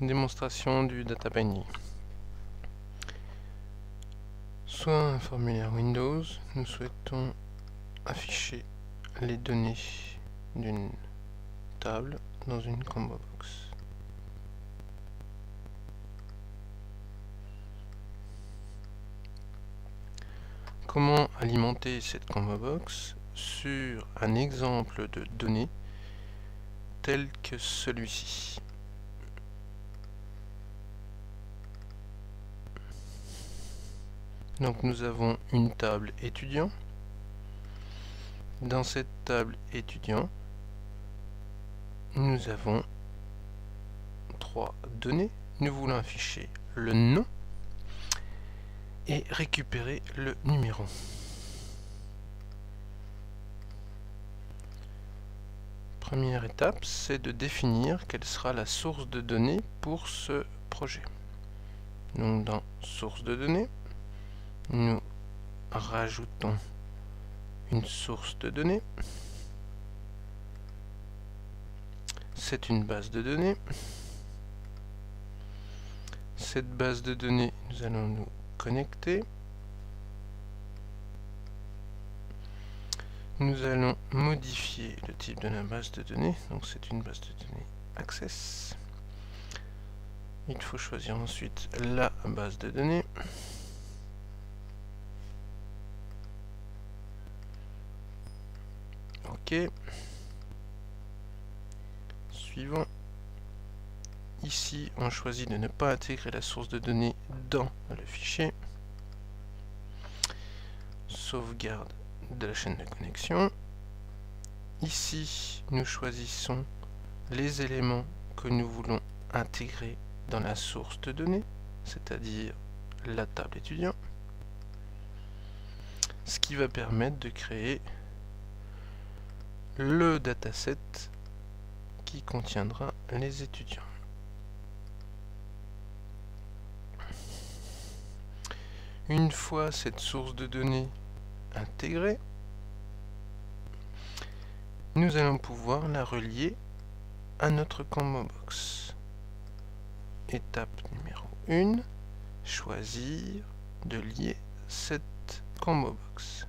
Démonstration du data binding. Soit un formulaire Windows, nous souhaitons afficher les données d'une table dans une combo box. Comment alimenter cette combo box sur un exemple de données tel que celui-ci? Donc nous avons une table étudiant. Dans cette table étudiant, nous avons trois données. Nous voulons afficher le nom et récupérer le numéro. Première étape, c'est de définir quelle sera la source de données pour ce projet. Donc dans source de données, nous rajoutons une source de données. C'est une base de données. Cette base de données, nous allons nous connecter. Nous allons modifier le type de la base de données. Donc c'est une base de données Access. Il faut choisir ensuite la base de données. OK. Suivant. Ici, on choisit de ne pas intégrer la source de données dans le fichier. Sauvegarde de la chaîne de connexion. Ici, nous choisissons les éléments que nous voulons intégrer dans la source de données, c'est-à-dire la table étudiant, ce qui va permettre de créer le dataset qui contiendra les étudiants. Une fois cette source de données intégrée, nous allons pouvoir la relier à notre combo box. Étape numéro 1, choisir de lier cette combo box.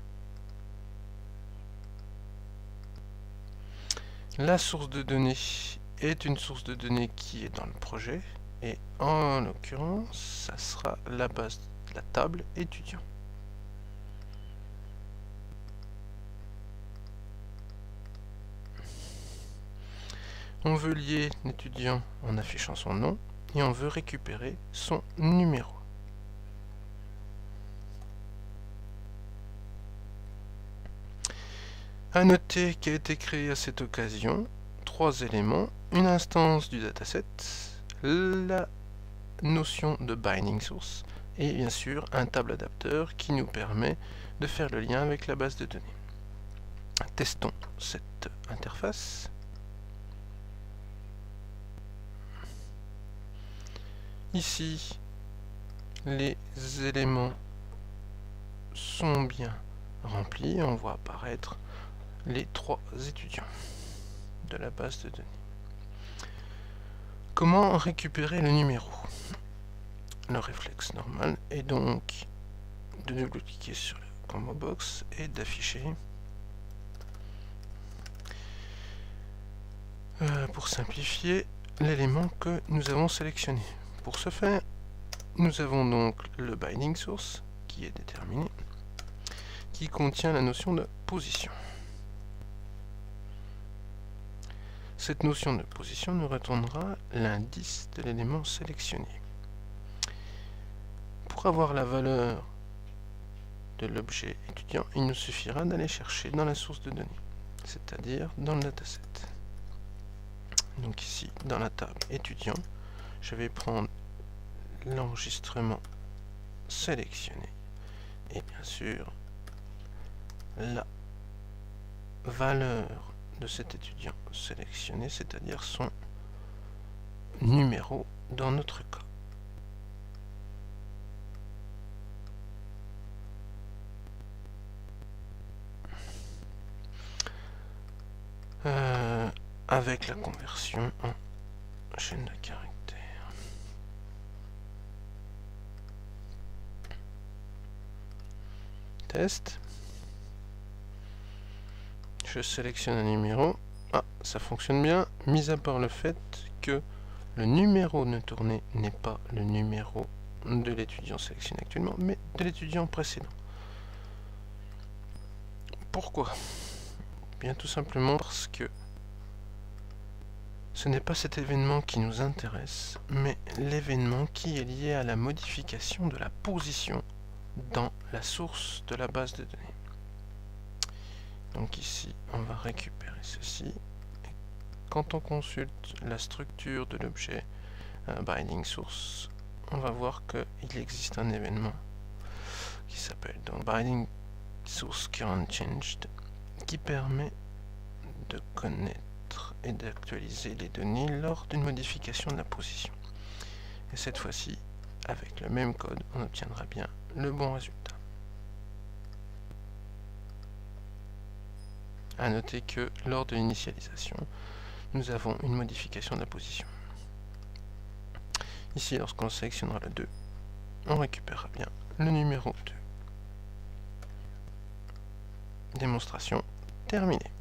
La source de données est une source de données qui est dans le projet et en l'occurrence, ça sera la base de la table étudiant. On veut lier l'étudiant en affichant son nom et on veut récupérer son numéro. À noter qu'a été créé à cette occasion trois éléments, une instance du dataset, la notion de binding source et bien sûr un table adapteur qui nous permet de faire le lien avec la base de données. Testons cette interface. Ici, les éléments sont bien remplis. On voit apparaître les trois étudiants de la base de données. Comment récupérer le numéro? Le réflexe normal est donc de double-cliquer sur le combo box et d'afficher. Pour simplifier, l'élément que nous avons sélectionné. Pour ce faire, nous avons donc le binding source qui est déterminé, qui contient la notion de position. Cette notion de position nous retournera l'indice de l'élément sélectionné. Pour avoir la valeur de l'objet étudiant, il nous suffira d'aller chercher dans la source de données, c'est-à-dire dans le dataset. Donc ici, dans la table étudiant, je vais prendre l'enregistrement sélectionné et bien sûr la valeur de cet étudiant sélectionné, c'est-à-dire son numéro dans notre cas. Avec la conversion en chaîne de caractères. test. Je sélectionne un numéro. Ah, ça fonctionne bien, mis à part le fait que le numéro de tournée n'est pas le numéro de l'étudiant sélectionné actuellement, mais de l'étudiant précédent. Pourquoi? Bien tout simplement parce que ce n'est pas cet événement qui nous intéresse, mais l'événement qui est lié à la modification de la position dans la source de la base de données. Donc ici, on va récupérer ceci. Et quand on consulte la structure de l'objet binding source, on va voir qu'il existe un événement qui s'appelle donc binding source current changed, qui permet de connaître et d'actualiser les données lors d'une modification de la position. Et cette fois-ci, avec le même code, on obtiendra bien le bon résultat. A noter que lors de l'initialisation, nous avons une modification de la position. Ici, lorsqu'on sélectionnera le 2, on récupérera bien le numéro 2. Démonstration terminée.